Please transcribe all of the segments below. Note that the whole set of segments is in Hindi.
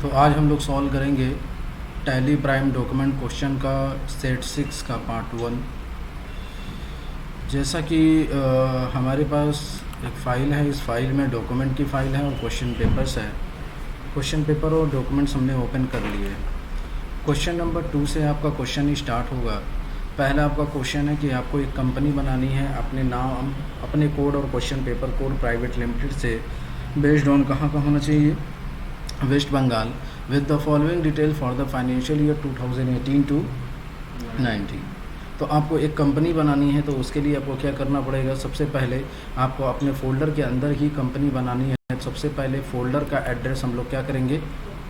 तो आज हम लोग सॉल्व करेंगे टैली प्राइम डॉक्यूमेंट क्वेश्चन का सेट 6 का पार्ट 1। जैसा कि हमारे पास एक फ़ाइल है, इस फाइल में डॉक्यूमेंट की फ़ाइल है और क्वेश्चन पेपर्स है। क्वेश्चन पेपर और डॉक्यूमेंट्स हमने ओपन कर लिए। क्वेश्चन नंबर 2 से आपका क्वेश्चन स्टार्ट होगा। पहला आपका क्वेश्चन है कि आपको एक कंपनी बनानी है अपने नाम, अपने कोड और question paper code private limited से बेस्ड ऑन कहाँ का होना चाहिए, West Bengal, with the following detail for the financial year 2018 to 19। तो आपको एक कंपनी बनानी है, तो उसके लिए आपको क्या करना पड़ेगा। सबसे पहले आपको अपने फ़ोल्डर के अंदर ही कंपनी बनानी है। सबसे पहले फ़ोल्डर का एड्रेस हम लोग क्या करेंगे,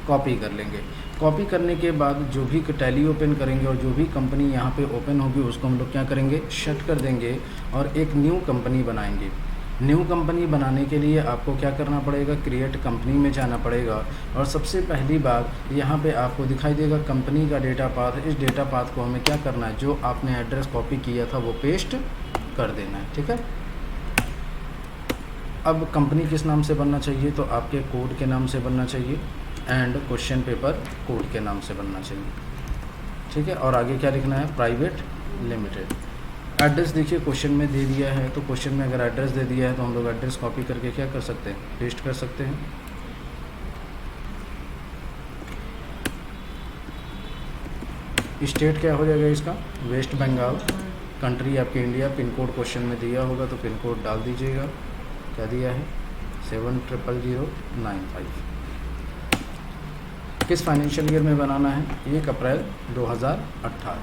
कॉपी कर लेंगे। कॉपी करने के बाद जो भी टैली ओपन करेंगे और जो भी कंपनी यहाँ पे ओपन होगी उसको हम लोग क्या करेंगे, शट कर देंगे और एक न्यू कंपनी बनाएंगे। न्यू कंपनी बनाने के लिए आपको क्या करना पड़ेगा, क्रिएट कंपनी में जाना पड़ेगा और सबसे पहली बात यहाँ पे आपको दिखाई देगा कंपनी का डेटा पाथ। इस डेटा पाथ को हमें क्या करना है, जो आपने एड्रेस कॉपी किया था वो पेस्ट कर देना है, ठीक है। अब कंपनी किस नाम से बनना चाहिए, तो आपके कोड के नाम से बनना चाहिए एंड क्वेश्चन पेपर कोड के नाम से बनना चाहिए, ठीक है। और आगे क्या लिखना है, प्राइवेट लिमिटेड। एड्रेस देखिए क्वेश्चन में दे दिया है, तो क्वेश्चन में अगर एड्रेस दे दिया है तो हम लोग एड्रेस कॉपी करके क्या कर सकते हैं, पेस्ट कर सकते हैं। स्टेट क्या हो जाएगा इसका, वेस्ट बंगाल। कंट्री आपकी इंडिया। पिन कोड क्वेश्चन में दिया होगा तो पिन कोड डाल दीजिएगा। क्या दिया है, 700095। किस फाइनेंशियल ईयर में बनाना है, 1 अप्रैल 2018।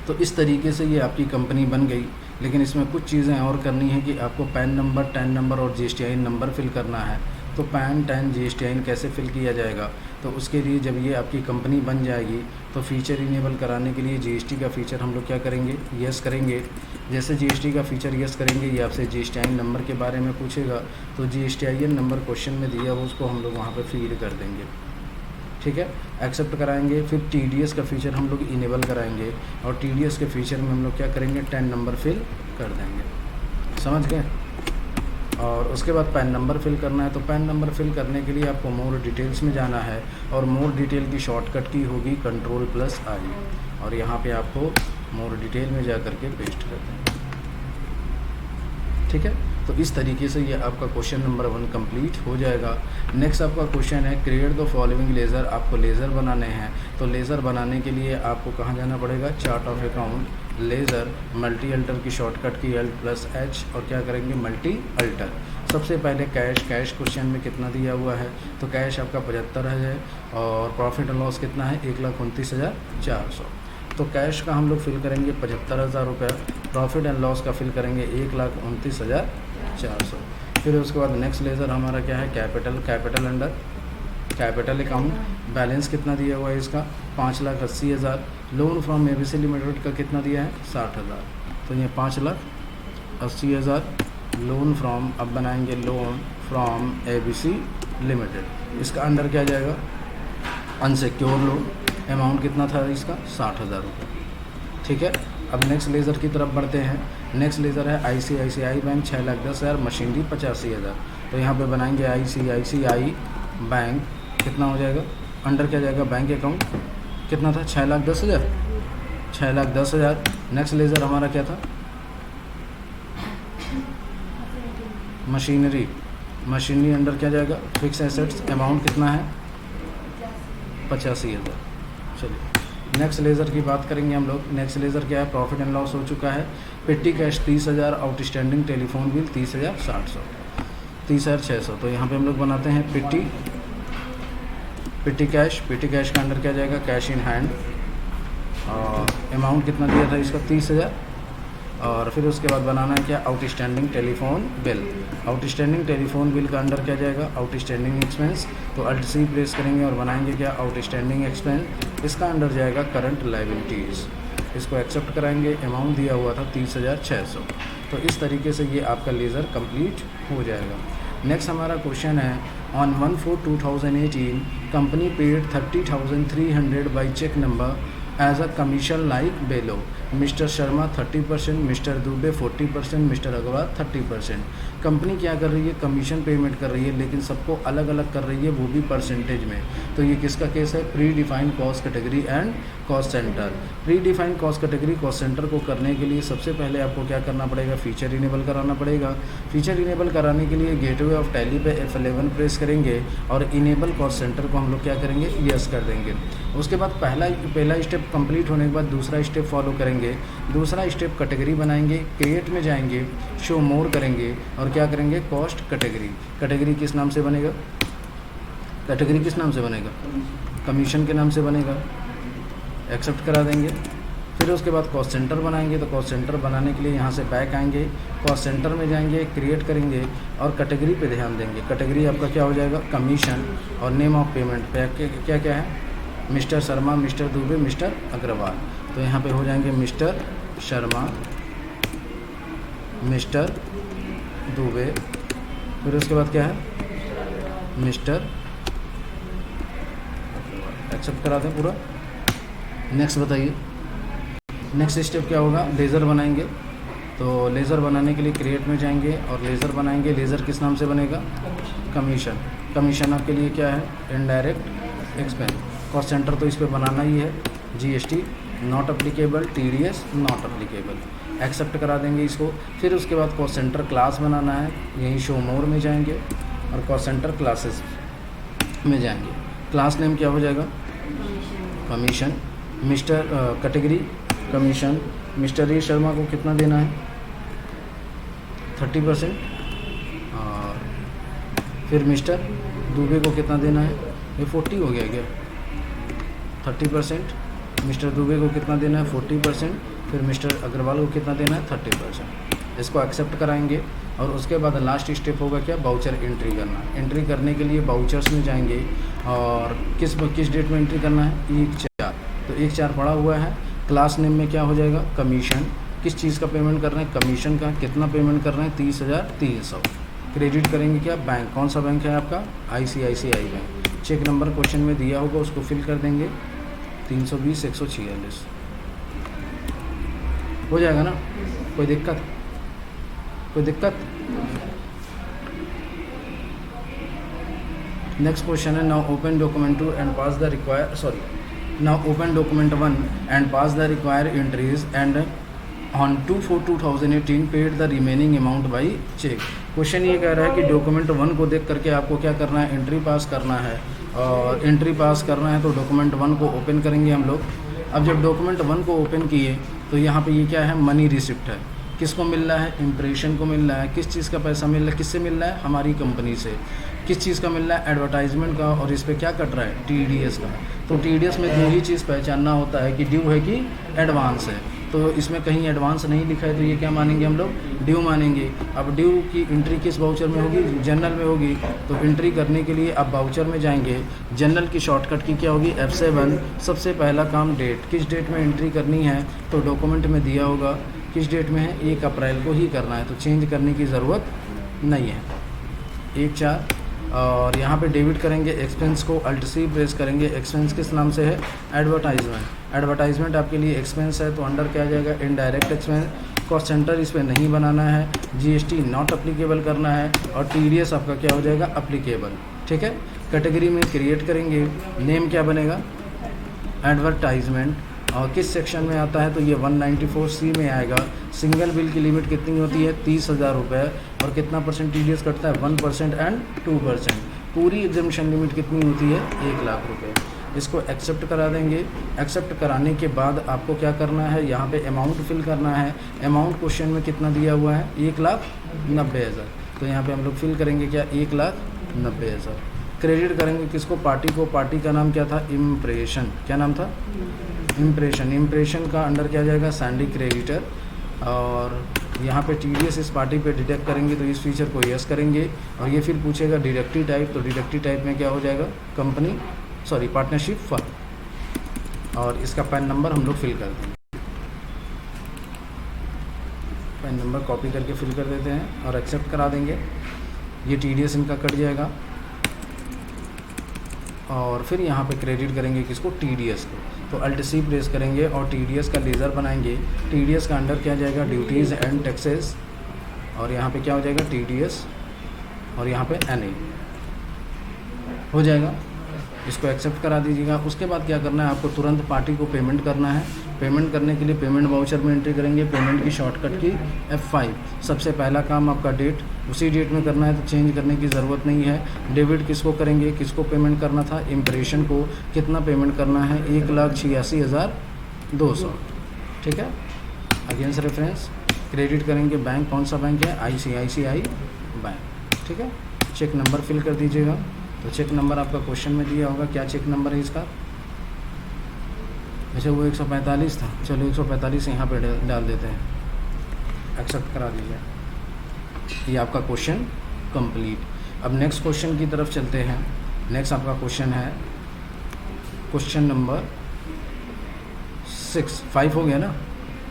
तो इस तरीके से ये आपकी कंपनी बन गई। लेकिन इसमें कुछ चीज़ें और करनी है कि आपको पैन नंबर, टैन नंबर और जीएसटीआईएन नंबर फिल करना है। तो पैन, टैन, जीएसटीआईएन कैसे फिल किया जाएगा, तो उसके लिए जब ये आपकी कंपनी बन जाएगी तो फ़ीचर इनेबल कराने के लिए जीएसटी का फ़ीचर हम लोग क्या करेंगे, यस करेंगे। जैसे जीएसटी का फ़ीचर यस करेंगे, ये आपसे जीएसटीआईएन नंबर के बारे में पूछेगा, तो जीएसटीआईएन नंबर क्वेश्चन में दिया हो उसको हम लोग वहाँ पर फीड कर देंगे, ठीक है। एक्सेप्ट कराएंगे। फिर टीडीएस का फ़ीचर हम लोग इनेबल कराएंगे और टीडीएस के फ़ीचर में हम लोग क्या करेंगे, 10 नंबर फिल कर देंगे, समझ गए। और उसके बाद पैन नंबर फिल करना है। तो पैन नंबर फिल करने के लिए आपको मोर डिटेल्स में जाना है और मोर डिटेल की शॉर्टकट की होगी Ctrl+I और यहाँ पे आपको मोर डिटेल में जा करके पेस्ट कर देंगे, ठीक है। तो इस तरीके से ये आपका क्वेश्चन नंबर 1 कंप्लीट हो जाएगा। नेक्स्ट आपका क्वेश्चन है, क्रिएट द फॉलोइंग लेज़र। आपको लेज़र बनाने हैं, तो लेज़र बनाने के लिए आपको कहाँ जाना पड़ेगा, chart of account, laser, multi alter की शॉर्टकट की Alt+H और क्या करेंगे, मल्टी अल्टर। सबसे पहले कैश क्वेश्चन में कितना दिया हुआ है, तो कैश आपका 75 है और प्रॉफिट एंड लॉस कितना है, 1,29,400। तो कैश का हम लोग फिल करेंगे 75,000 रुपये, प्रॉफिट एंड लॉस का फिल करेंगे 1,29,400। फिर उसके बाद नेक्स्ट लेज़र हमारा क्या है, capital under capital account. Balance कितना दिया हुआ है इसका, 5,80,000। लोन फ्रॉम एबीसी लिमिटेड का कितना दिया है, 60,000। तो ये 5,80,000 लोन फ्रॉम, अब बनाएंगे लोन फ्रॉम एबीसी लिमिटेड। इसका अंडर क्या जाएगा, अनसिक्योर लोन। अमाउंट कितना था इसका, 60,000 रुपये, ठीक है। अब नेक्स्ट लेज़र की तरफ बढ़ते हैं। नेक्स्ट लेज़र है आईसीआईसीआई बैंक, 6,10,000। मशीनरी 85,000। तो यहाँ पे बनाएंगे आईसीआईसीआई बैंक, कितना हो जाएगा, अंडर क्या जाएगा, बैंक अकाउंट कितना था, 6,10,000, 6,10,000। नेक्स्ट लेज़र हमारा क्या था, मशीनरी अंडर क्या जाएगा, फिक्स एसेट्स। अमाउंट कितना है, 85,000। चलिए नेक्स्ट लेज़र की बात करेंगे हम लोग। नेक्स्ट लेज़र क्या है, प्रॉफिट एंड लॉस हो चुका है। पेटी कैश 30,000, आउटस्टैंडिंग टेलीफोन बिल 30,700, 30,600। तो यहाँ पे हम लोग बनाते हैं पेटी कैश का अंडर क्या जाएगा, कैश इन हैंड। और अमाउंट कितना दिया था इसका, 30,000। और फिर उसके बाद बनाना है क्या, outstanding telephone bill. Outstanding telephone bill का अंडर क्या जाएगा, आउटस्टैंडिंग एक्सपेंस। तो Alt+C प्रेस करेंगे और बनाएंगे क्या, आउटस्टैंडिंग एक्सपेंस। इसका अंडर जाएगा करंट लायबिलिटीज़। इसको एक्सेप्ट कराएंगे। अमाउंट दिया हुआ था 30,600। तो इस तरीके से ये आपका लेज़र कंप्लीट हो जाएगा। नेक्स्ट हमारा क्वेश्चन है, on 1/4/2018 company paid 30,300 by cheque number as a commission like below, mister Sharma 30%, mister Dubey 40%, mister Agarwal 30%। Company क्या कर रही है, कमीशन पेमेंट कर रही है, लेकिन सबको अलग अलग कर रही है, वो भी परसेंटेज में। तो ये किसका केस है, pre defined cost category and cost centre. Pre defined cost category cost centre को करने के लिए सबसे पहले आपको क्या करना पड़ेगा, फीचर इनेबल कराना पड़ेगा। फीचर इनेबल कराने के लिए गेटवे ऑफ टैली पे F11 प्रेस करेंगे और इनेबल कॉस्ट सेंटर को हम लोग क्या करेंगे, यस कर देंगे। उसके बाद पहला स्टेप कंप्लीट होने के बाद दूसरा स्टेप फॉलो करेंगे। दूसरा स्टेप कैटेगरी बनाएंगे, क्रिएट में जाएंगे, शो मोर करेंगे और क्या करेंगे, कॉस्ट कैटेगरी। कैटेगरी किस नाम से बनेगा, कैटेगरी किस नाम से बनेगा, कमीशन के नाम से बनेगा, एक्सेप्ट करा देंगे। फिर उसके बाद कॉस्ट सेंटर बनाएंगे। तो कॉस्ट सेंटर बनाने के लिए यहाँ से बैक आएंगे, कॉस्ट सेंटर में जाएंगे, क्रिएट करेंगे और कैटेगरी पे ध्यान देंगे। कैटेगरी आपका क्या हो जाएगा, कमीशन, और नेम ऑफ पेमेंट पे क्या क्या है, mister Sharma, mister Dubey, mister Agarwal. तो यहाँ पे हो जाएंगे मिस्टर शर्मा, मिस्टर दुबे, फिर उसके बाद क्या है, मिस्टर, एक्सेप्ट करा दें पूरा। नेक्स्ट बताइए, नेक्स्ट स्टेप क्या होगा, लेज़र बनाएंगे। तो लेज़र बनाने के लिए क्रिएट में जाएंगे और लेज़र बनाएंगे। लेज़र किस नाम से बनेगा, कमीशन। कमीशन आपके लिए क्या है, इनडायरेक्ट एक्सपेंस। कॉस्ट सेंटर तो इस पर बनाना ही है, GST not applicable, TDS not applicable, accept करा देंगे इसको। फिर उसके बाद कॉस्ट सेंटर क्लास बनाना है, यहीं शो मोर में जाएंगे और कॉस्ट सेंटर क्लासेस में जाएंगे। क्लास नेम क्या हो जाएगा, commission, mister category commission, mister A Sharma को कितना देना है, 30%, और फिर मिस्टर दुबे को कितना देना है, ये 40 हो गया क्या, 30%, मिस्टर दुबे को कितना देना है 40%, फिर मिस्टर अग्रवाल को कितना देना है 30%। इसको एक्सेप्ट कराएंगे और उसके बाद लास्ट स्टेप होगा क्या, बाउचर एंट्री करना। एंट्री करने के लिए बाउचर्स में जाएंगे और किस डेट में एंट्री करना है, 1/4। तो 1/4 पड़ा हुआ है। क्लास नेम में क्या हो जाएगा, कमीशन, किस चीज़ का पेमेंट कर रहे हैं, कमीशन का। कितना पेमेंट कर रहे हैं, 30,300। क्रेडिट करेंगे क्या, बैंक, कौन सा बैंक है आपका, ICICI bank. Cheque number question में दिया होगा, उसको फिल कर देंगे, 320/146 हो जाएगा ना। कोई दिक्कत, कोई दिक्कत। नेक्स्ट क्वेश्चन है, now open document 2 and pass the require now open document 1 and pass the required entries and on 2/4/2018 paid the remaining amount by check। Question ये कह रहा है कि डॉक्यूमेंट 1 को देख करके आपको क्या करना है, एंट्री पास करना है। और एंट्री पास करना है तो डॉक्यूमेंट 1 को ओपन करेंगे हम लोग। अब जब डॉक्यूमेंट 1 को ओपन किए तो यहाँ पे ये क्या है, मनी रिसिप्ट है। किसको मिल रहा है, इम्प्रेशन को मिल रहा है। किस चीज़ का पैसा मिल रहा है, किससे मिल रहा है, हमारी कंपनी से। किस चीज़ का मिल रहा है, एडवर्टाइजमेंट का, और इस पर क्या कट रहा है, TDS का। तो TDS में दो ही चीज़ पहचानना होता है कि ड्यू है कि एडवांस है। तो इसमें कहीं एडवांस नहीं लिखा है तो ये क्या मानेंगे हम लोग, ड्यू मानेंगे। अब ड्यू की एंट्री किस वाउचर में होगी, जनरल में होगी। तो एंट्री करने के लिए अब वाउचर में जाएंगे। जनरल की शॉर्टकट की क्या होगी, F7। सबसे पहला काम डेट, किस डेट में एंट्री करनी है तो डॉक्यूमेंट में दिया होगा किस डेट में है, 1 अप्रैल को ही करना है, तो चेंज करने की ज़रूरत नहीं है। 1/4 और यहाँ पे डेबिट करेंगे एक्सपेंस को, Alt+C प्रेस करेंगे। एक्सपेंस किस नाम से है, एडवर्टाइजमेंट। एडवर्टाइजमेंट आपके लिए एक्सपेंस है तो अंडर क्या आ जाएगा, इनडायरेक्ट एक्सपेंस। कॉस्ट सेंटर इस पर नहीं बनाना है, GST नॉट अप्लीकेबल करना है और TDS आपका क्या हो जाएगा, अप्लीकेबल। ठीक है। कैटेगरी में क्रिएट करेंगे, नेम क्या बनेगा, एडवर्टाइजमेंट। और किस सेक्शन में आता है तो ये 194C में आएगा। सिंगल बिल की लिमिट कितनी होती है, 30,000 रुपये। और कितना परसेंट TDS कटता है, 1% एंड 2%। पूरी एग्जामिशन लिमिट कितनी होती है, 1 लाख रुपये। इसको एक्सेप्ट करा देंगे। एक्सेप्ट कराने के बाद आपको क्या करना है, यहाँ पे अमाउंट फिल करना है। अमाउंट क्वेश्चन में कितना दिया हुआ है, 1,90,000। तो यहाँ पे हम लोग फिल करेंगे क्या, 1,90,000। क्रेडिट करेंगे किसको, पार्टी को। पार्टी का नाम क्या था, इम्प्रेशन। क्या नाम था, इम्प्रेशन। इम्प्रेशन का अंडर क्या जाएगा, सैंडी क्रेडिटर। और यहाँ पे TDS इस पार्टी पे डिटेक्ट करेंगे तो इस फीचर को यस करेंगे। और ये फिर पूछेगा डिडक्टिव टाइप, तो डिडक्टिव टाइप में क्या हो जाएगा, कंपनी पार्टनरशिप फर्म। और इसका पैन नंबर हम लोग फिल कर देंगे। पैन नंबर कॉपी करके फिल कर देते हैं और एक्सेप्ट करा देंगे। ये TDS इनका कट जाएगा और फिर यहाँ पे क्रेडिट करेंगे किसको, TDS को। तो अल्ट सी प्रेस करेंगे और TDS का लेज़र बनाएंगे। TDS का अंडर क्या जाएगा, ड्यूटीज़ एंड टैक्सेस, और यहाँ पे क्या हो जाएगा TDS, और यहाँ पे NA हो जाएगा। इसको एक्सेप्ट करा दीजिएगा। उसके बाद क्या करना है, आपको तुरंत पार्टी को पेमेंट करना है। पेमेंट करने के लिए पेमेंट वाउचर में एंट्री करेंगे। पेमेंट की शॉर्टकट की F5। सबसे पहला काम आपका डेट उसी डेट में करना है, तो चेंज करने की ज़रूरत नहीं है। डेबिट किसको करेंगे, किसको पेमेंट करना था, इम्प्रेशन को। कितना पेमेंट करना है, 1,86,200। ठीक है, अगेंस्ट रेफरेंस। क्रेडिट करेंगे बैंक, कौन सा बैंक है, ICICI बैंक। ठीक है, चेक नंबर फिल कर दीजिएगा। तो चेक नंबर आपका क्वेश्चन में दिया होगा, क्या चेक नंबर है इसका, वैसे वो 145 था, चलो 145 यहाँ पे डाल देते हैं, एक्सेप्ट करा दीजिए। ये आपका क्वेश्चन कंप्लीट। अब नेक्स्ट क्वेश्चन की तरफ चलते हैं। नेक्स्ट आपका क्वेश्चन है क्वेश्चन नंबर 5 हो गया ना।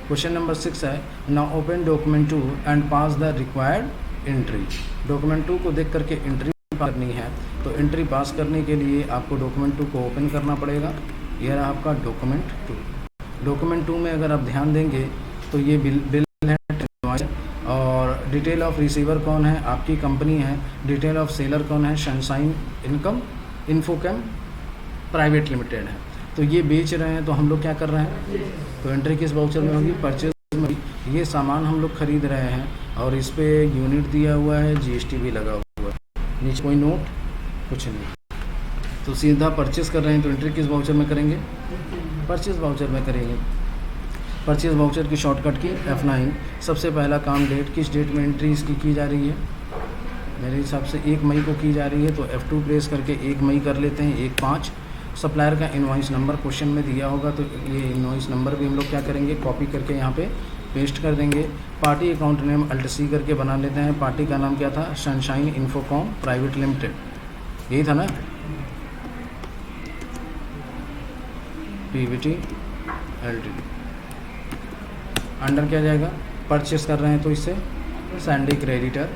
क्वेश्चन नंबर 6 है, now open document 2 and pass the required entry. Document 2 को देख करके एंट्री करनी है, तो एंट्री पास करने के लिए आपको डॉक्यूमेंट 2 को ओपन करना पड़ेगा। यह रहा आपका डॉक्यूमेंट 2। डॉक्यूमेंट 2 में अगर आप ध्यान देंगे तो ये बिल है, और डिटेल ऑफ रिसीवर कौन है, आपकी कंपनी है। डिटेल ऑफ सेलर कौन है, सनशाइन इनकम इन्फोकेम प्राइवेट लिमिटेड है। तो ये बेच रहे हैं, तो हम लोग क्या कर रहे हैं, तो एंट्री किस वाउचर में होगी, परचेज में। ये सामान हम लोग खरीद रहे हैं और इस पे यूनिट दिया हुआ है, GST भी लगा हुआ है, नीचे कोई नोट कुछ नहीं। तो सीधा परचेज कर रहे हैं, तो एंट्री किस वाउचर में करेंगे, परचेज वाउचर में करेंगे। परचेज वाउचर की शॉर्टकट की F9। सबसे पहला काम डेट, किस डेट में एंट्री इसकी की जा रही है, मेरे हिसाब से 1 मई को की जा रही है, तो F2 प्रेस करके 1 मई कर लेते हैं, 1/5। सप्लायर का इनवॉइस नंबर क्वेश्चन में दिया होगा, तो ये इनवॉइस नंबर भी हम लोग क्या करेंगे, कॉपी करके यहाँ पे पेस्ट कर देंगे। Party account name alt C करके बना लेते हैं। पार्टी का नाम क्या था, सनशाइन इन्फोकॉम प्राइवेट लिमिटेड, यही था ना, PVT LTD। अंडर क्या जाएगा, परचेस कर रहे हैं तो इससे Sandy creditor,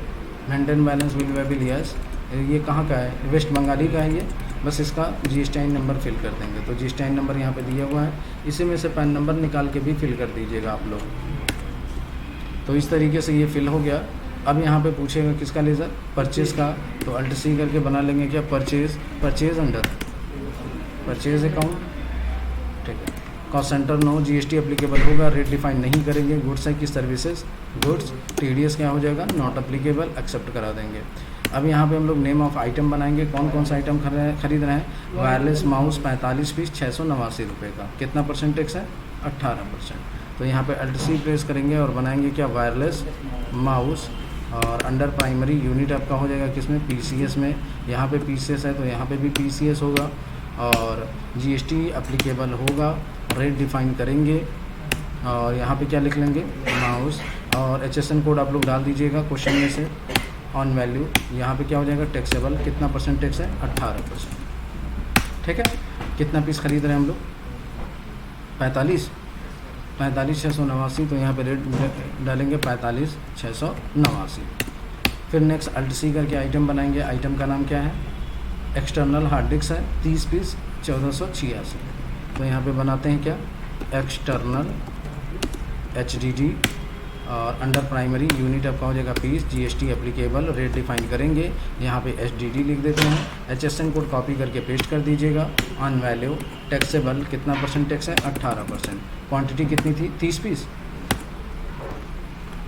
maintain balance will yes. ये कहाँ का है, वेस्ट बंगाली का है ये। बस इसका GSTIN नंबर फिल कर देंगे, तो GSTIN नंबर यहाँ पे दिया हुआ है, इसी में से पैन नंबर निकाल के भी फिल कर दीजिएगा आप लोग। तो इस तरीके से ये फिल हो गया। अब यहाँ पे पूछेगा किसका लेज़र, परचेज़ का, तो अल्ट सी करके बना लेंगे क्या, परचेज़ अंडर परचेज़ अकाउंट। ठीक है, cost centre no, GST applicable होगा, रेट डिफाइन नहीं करेंगे। गुड्स है कि सर्विसेज, गुड्स। TDS क्या हो जाएगा, नॉट एप्लीकेबल, एक्सेप्ट करा देंगे। अब यहाँ पे हम लोग नेम ऑफ आइटम बनाएंगे, कौन कौन सा आइटम खरीद रहे हैं। वायरलेस माउस 45 पीस 689 रुपये का, कितना परसेंट टैक्स है, 18%। तो यहाँ पे अल्ट सी प्रेस करेंगे और बनाएंगे क्या, वायरलेस माउस, और अंडर प्राइमरी यूनिट आपका हो जाएगा किसमें, PCS में। यहाँ पे PCS है तो यहाँ पे भी PCS होगा, और GST एप्लीकेबल होगा, रेट डिफाइन करेंगे, और यहाँ पे क्या लिख लेंगे, माउस, और HSN कोड आप लोग डाल दीजिएगा क्वेश्चन में से। ऑन वैल्यू यहाँ पे क्या हो जाएगा, टैक्सेबल, कितना परसेंट टैक्स है, 18%। ठीक है, कितना पीस खरीद रहे हैं हम लोग, 45,689, तो यहाँ पे रेट डालेंगे 45,689। फिर नेक्स्ट अल्ट सी करके आइटम बनाएंगे। आइटम का नाम क्या है, एक्सटर्नल हार्ड डिस्क है, 30 पीस 1486। तो यहाँ पे बनाते हैं क्या, एक्सटर्नल HDD, और अंडर प्राइमरी यूनिट आपका हो जाएगा piece, GST applicable, rate define करेंगे। यहाँ पे HDD लिख देते हैं। HSN कोड कॉपी करके पेस्ट कर दीजिएगा। ऑन वैल्यू टैक्सेबल, कितना परसेंट टैक्स है, 18%। क्वांटिटी कितनी थी, 30 पीस,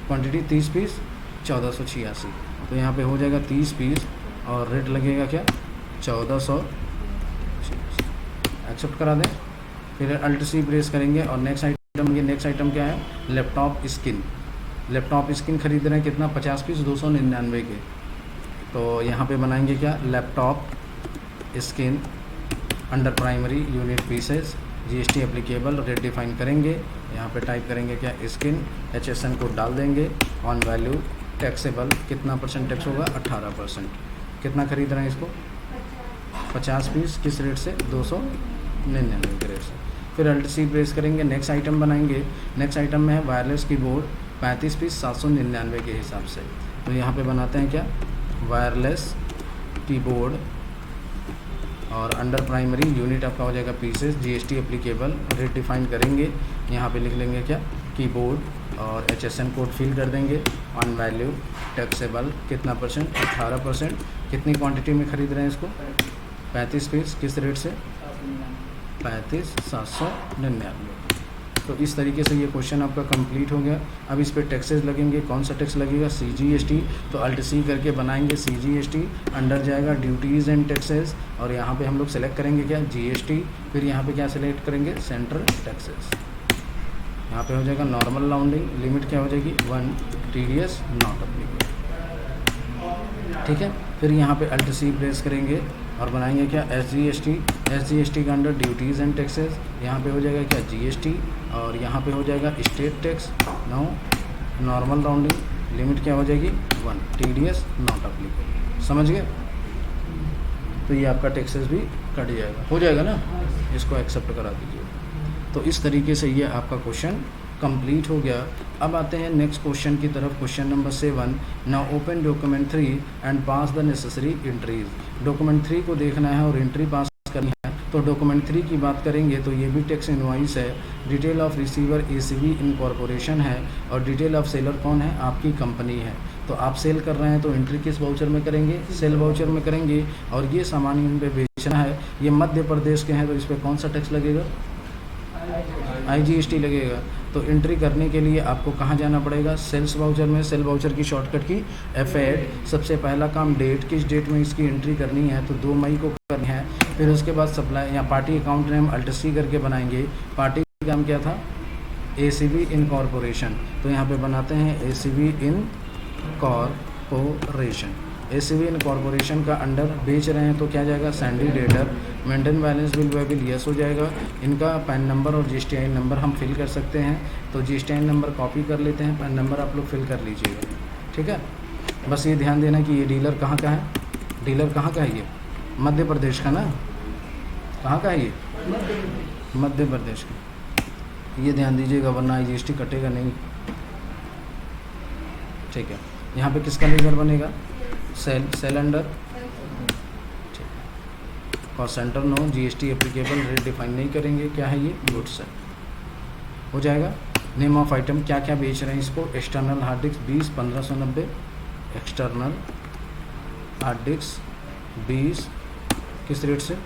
क्वांटिटी 30 पीस 1486। तो यहाँ पे हो जाएगा 30 पीस, और रेट लगेगा क्या, 1400, एक्सेप्ट करा दें। फिर अल्ट सी प्रेस करेंगे और नेक्स्ट आइटम क्या है, लैपटॉप स्किन। लैपटॉप स्किन खरीद रहे हैं, कितना, 50 पीस 299 के। तो यहाँ पे बनाएंगे क्या, laptop skin, under primary unit pieces, GST applicable, rate define करेंगे। यहाँ पे टाइप करेंगे क्या, स्किन, HSN कोड डाल देंगे। ऑन वैल्यू टैक्सेबल, कितना परसेंट टैक्स होगा, 18%। कितना खरीद रहे हैं इसको, 50 पीस, किस रेट से, 299 के रेट से। फिर अल्ट सी प्रेस करेंगे, नेक्स्ट आइटम बनाएंगे। नेक्स्ट आइटम में है वायरलेस कीबोर्ड, 35 पीस 799 के हिसाब से। तो यहाँ पे बनाते हैं क्या, वायरलेस कीबोर्ड और अंडर प्राइमरी यूनिट आपका हो जाएगा pieces, GST applicable, rate define करेंगे, यहाँ पे लिख लेंगे क्या, कीबोर्ड, और HSN कोड फिल कर देंगे, ऑन वैल्यू, टैक्सेबल कितना परसेंट, 18%, कितनी क्वांटिटी में ख़रीद रहे हैं इसको, 35 पीस, किस रेट से, 35,799। तो इस तरीके से ये क्वेश्चन आपका कंप्लीट हो गया। अब इस पे टैक्सेस लगेंगे, कौन सा टैक्स लगेगा, CGST, तो अल्ट C करके बनाएंगे CGST, अंडर जाएगा ड्यूटीज़ एंड टैक्सेस, और यहाँ पे हम लोग सेलेक्ट करेंगे क्या, GST, फिर यहाँ पे क्या सेलेक्ट करेंगे, सेंट्रल टैक्सेस, यहाँ पे हो जाएगा नॉर्मल राउंडिंग, लिमिट क्या हो जाएगी 1, TDS नॉट अप्लीकेबल, ठीक है। फिर यहाँ पे अल्ट C प्रेस करेंगे और बनाएंगे क्या, SGST का अंडर ड्यूटीज़ एंड टैक्सेस, यहाँ पे हो जाएगा क्या, GST, और यहाँ पे हो जाएगा state tax, no, normal rounding, limit क्या हो जाएगी 1, TDS नॉट अप्लीकेबल, समझ गए। तो ये आपका टैक्सेस भी कट जाएगा, हो जाएगा ना, इसको एक्सेप्ट करा दीजिए। तो इस तरीके से ये आपका क्वेश्चन कंप्लीट हो गया। अब आते हैं नेक्स्ट क्वेश्चन की तरफ, question number 7। Now open document 3 and pass the necessary entries. Document 3 को देखना है और एंट्री पास करनी है। तो डॉक्यूमेंट 3 की बात करेंगे तो ये भी टैक्स इनवॉइस है, detail of receiver ACV incorporation है, और डिटेल ऑफ सेलर कौन है, आपकी कंपनी है। तो आप सेल कर रहे हैं तो एंट्री किस वाउचर में करेंगे, सेल वाउचर में करेंगे, और ये सामान इन पे बेचना है, ये मध्य प्रदेश के हैं, तो इस पर कौन सा टैक्स लगेगा, IGST लगेगा। तो एंट्री करने के लिए आपको कहाँ जाना पड़ेगा, सेल्स वाउचर में। सेल वाउचर की शॉर्टकट की F8। सबसे पहला काम डेट, किस डेट में इसकी एंट्री करनी है, तो 2 मई को करनी है। फिर उसके बाद सप्लाई या party account name alt C करके बनाएंगे। पार्टी का काम क्या था, ACV इनकॉर्पोरेशन, तो यहाँ पे बनाते हैं ACV इनकॉर्पोरेशन। ACV इनकॉर्पोरेशन का अंडर बेच रहे हैं तो क्या जाएगा, Sandy debtor, maintain balance bill waybill yes हो जाएगा। इनका पैन नंबर और GSTIN नंबर हम फिल कर सकते हैं, तो GSTIN नंबर कॉपी कर लेते हैं, पैन नंबर आप लोग फिल कर लीजिएगा, ठीक है। बस ये ध्यान देना कि ये डीलर कहाँ का है, डीलर कहाँ का है, ये मध्य प्रदेश का ना, कहाँ का है ये, मध्य प्रदेश का, ये ध्यान दीजिएगा वरना IGST कटेगा नहीं, ठीक है। यहाँ पे किसका लेजर बनेगा, sale under, cost centre no, GST applicable, rate define नहीं करेंगे, क्या है ये, गुड्स है, हो जाएगा। नेम ऑफ आइटम, क्या क्या बेच रहे हैं इसको, external hard disk 20 1590, external hard disk 20 किस रेट से,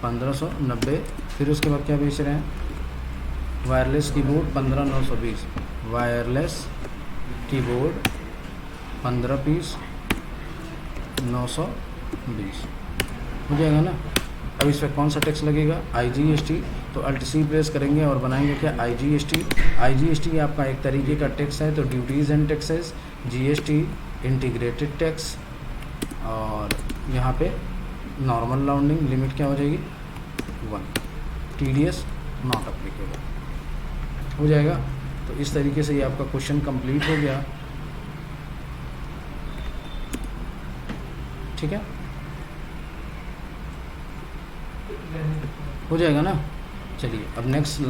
1590। फिर उसके बाद क्या बेच रहे हैं, wireless keyboard 15920, wireless keyboard 15 piece 920, हो जाएगा ना। अब इस पर कौन सा टैक्स लगेगा, IGST, तो अल्ट C प्रेस करेंगे और बनाएंगे क्या, IGST आपका एक तरीके का टैक्स है, तो duties and taxes, GST integrated tax, और यहाँ पे नॉर्मल राउंडिंग, लिमिट क्या हो जाएगी 1, TDS नॉट अप्लीकेबल, हो जाएगा। तो इस तरीके से ये आपका क्वेश्चन कंप्लीट हो गया, ठीक है, हो जाएगा ना। चलिए अब नेक्स्ट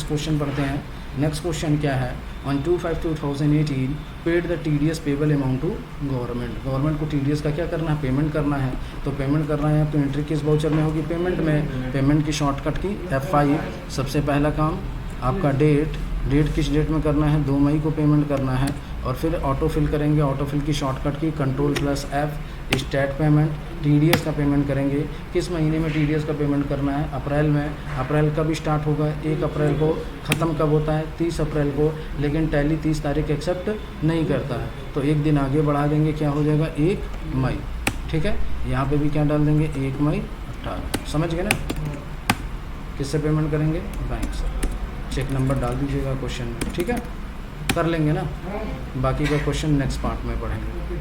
क्वेश्चन पढ़ते हैं। नेक्स्ट क्वेश्चन क्या है, on 2/5/2018 paid the TDS payable amount to government को TDS का क्या करना है, पेमेंट करना है। तो पेमेंट करना है तो एंट्री किस वाउचर में होगी, पेमेंट में। पेमेंट की शॉर्टकट की F5। सबसे पहला काम आपका डेट किस डेट में करना है, 2 मई को पेमेंट करना है, और फिर ऑटो फिल करेंगे। ऑटो फिल की शॉर्टकट की Ctrl+F, स्टेट पेमेंट, TDS का पेमेंट करेंगे। किस महीने में TDS का पेमेंट करना है, अप्रैल में। अप्रैल कब स्टार्ट होगा, 1 अप्रैल को। ख़त्म कब होता है, 30 अप्रैल को, लेकिन टैली 30 तारीख एक्सेप्ट नहीं करता है, तो एक दिन आगे बढ़ा देंगे, क्या हो जाएगा 1 मई, ठीक है। यहाँ पे भी क्या डाल देंगे, 1 मई 18, समझ गए ना। किससे पेमेंट करेंगे, बैंक से। चेक नंबर डाल दीजिएगा क्वेश्चन में, ठीक है, कर लेंगे ना। बाकी का क्वेश्चन नेक्स्ट पार्ट में पढ़ेंगे।